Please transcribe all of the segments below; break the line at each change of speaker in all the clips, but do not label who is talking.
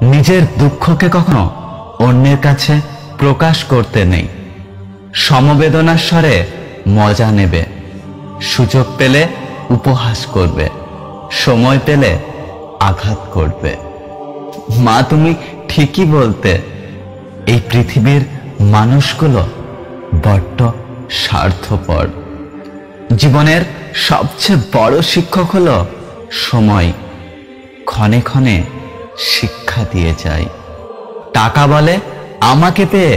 নিজের দুঃখকে কখনো অন্যের কাছে প্রকাশ করতে নেই। সমবেদনার স্বরে মজা নেবে, সুযোগ পেলে উপহাস করবে, সময় পেলে আঘাত করবে। মা, তুমি ঠিকই বলতে, এই পৃথিবীর মানুষগুলো বড্ড স্বার্থপর। জীবনের সবচেয়ে বড় শিক্ষক হলো সময়। ক্ষণে ক্ষণে শিক্ষা দিয়ে যায়। টাকা বলে আমাকে পেয়ে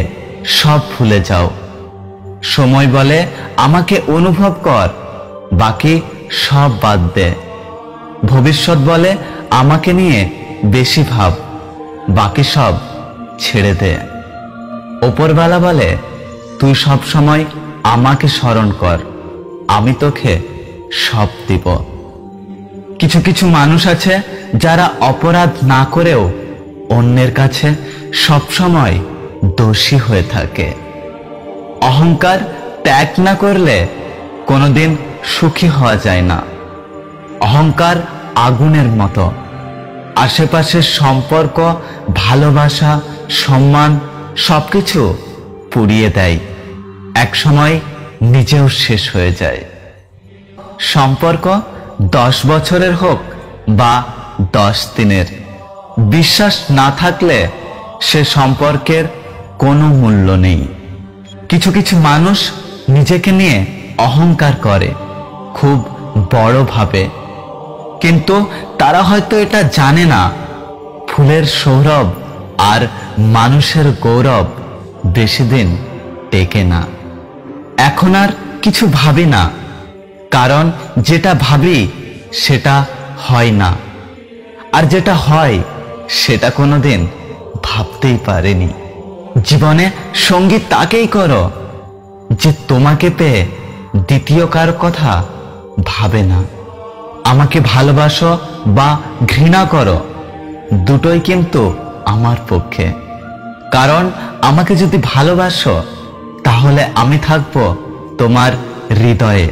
সব ভুলে যাও, সময় বলে আমাকে অনুভব কর, বাকি সব বাদ দে। ভবিষ্যৎ বলে আমাকে নিয়ে বেশি ভাব, বাকি সব ছেড়ে দে। ওপরওয়ালা বলে তুই সব সময় আমাকে স্মরণ কর, আমি তোকে সব দিব। কিছু কিছু মানুষ আছে যারা অপরাধ না করেও অন্যের কাছে সবসময় দোষী হয়ে থাকে। অহংকার ত্যাগ না করলে কোনোদিন সুখী হওয়া যায় না। অহংকার আগুনের মতো, আশেপাশের সম্পর্ক, ভালোবাসা, সম্মান সবকিছু পুড়িয়ে দেয়, একসময় নিজেও শেষ হয়ে যায়। সম্পর্ক 10 বছরের হোক বা 10 দিনের, বিশ্বাস না থাকলে সে সম্পর্কের কোনো মূল্য নেই। কিছু কিছু মানুষ নিজেকে নিয়ে অহংকার করে, খুব বড় ভাবে, কিন্তু তারা হয়তো এটা জানে না, ফুলের সৌরভ আর মানুষের গৌরব বেশি দিন টেকে না। এখন আর কিছু ভাবি না, কারণ যেটা ভাবি সেটা হয় না, আর যেটা হয় সেটা কোনোদিন ভাবতেই পারেনি। জীবনে সঙ্গী তাকেই করো যে তোমাকে পেয়ে দ্বিতীয় কার কথা ভাবে না। আমাকে ভালোবাসো বা ঘৃণা করো, দুটোই কিন্তু আমার পক্ষে। কারণ আমাকে যদি ভালোবাসো তাহলে আমি থাকবো তোমার হৃদয়ে,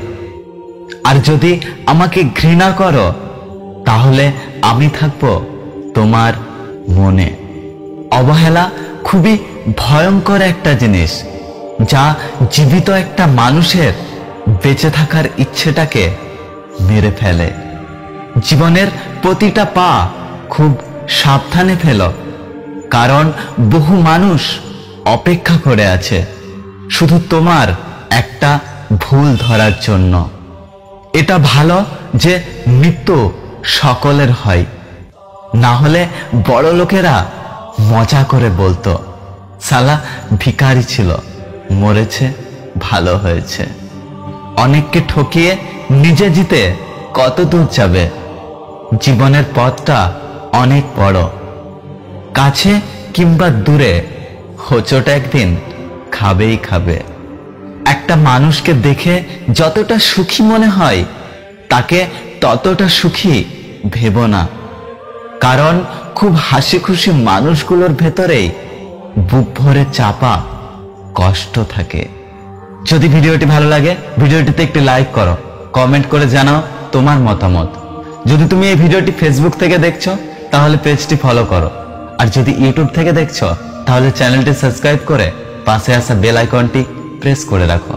আর যদি আমাকে ঘৃণা করো তাহলে আমি থাকবো তোমার মনে। অবহেলা খুবই ভয়ঙ্কর একটা জিনিস, যা জীবিত একটা মানুষের বেঁচে থাকার ইচ্ছেটাকে মেরে ফেলে। জীবনের প্রতিটা পা খুব সাবধানে ফেলো, কারণ বহু মানুষ অপেক্ষা করে আছে শুধু তোমার একটা ভুল ধরার জন্য। এটা ভালো যে মৃত্যু সকলের হয়, না হলে বড় লোকেরা মজা করে বলতো সালা ভিখারি ছিল, মরেছে ভালো হয়েছে। অনেককে ঠকিয়ে নিজে জিতে কত দূর যাবে? জীবনের পথটা অনেক বড়, কাছে কিংবা দূরে হোঁচট একদিন খাবেই খাবে। একটা মানুষকে দেখে যতটা সুখী মনে হয় তাকে ততটা সুখী ভেবো না, কারণ খুব হাসি খুশি মানুষগুলোর ভেতরেই বুক ভরে চাপা কষ্ট থাকে। যদি ভিডিওটি ভালো লাগে ভিডিওটিতে একটি লাইক করো, কমেন্ট করে জানাও তোমার মতামত। যদি তুমি এই ভিডিওটি ফেসবুক থেকে দেখছো তাহলে পেজটি ফলো করো, আর যদি ইউটিউব থেকে দেখছো তাহলে চ্যানেলটি সাবস্ক্রাইব করে পাশে আসা বেল আইকনটি প্রেস করে রাখো।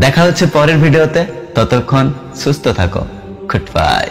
দেখা হচ্ছে পরের ভিডিওতে, ততক্ষণ সুস্থ থাকো। Good bye.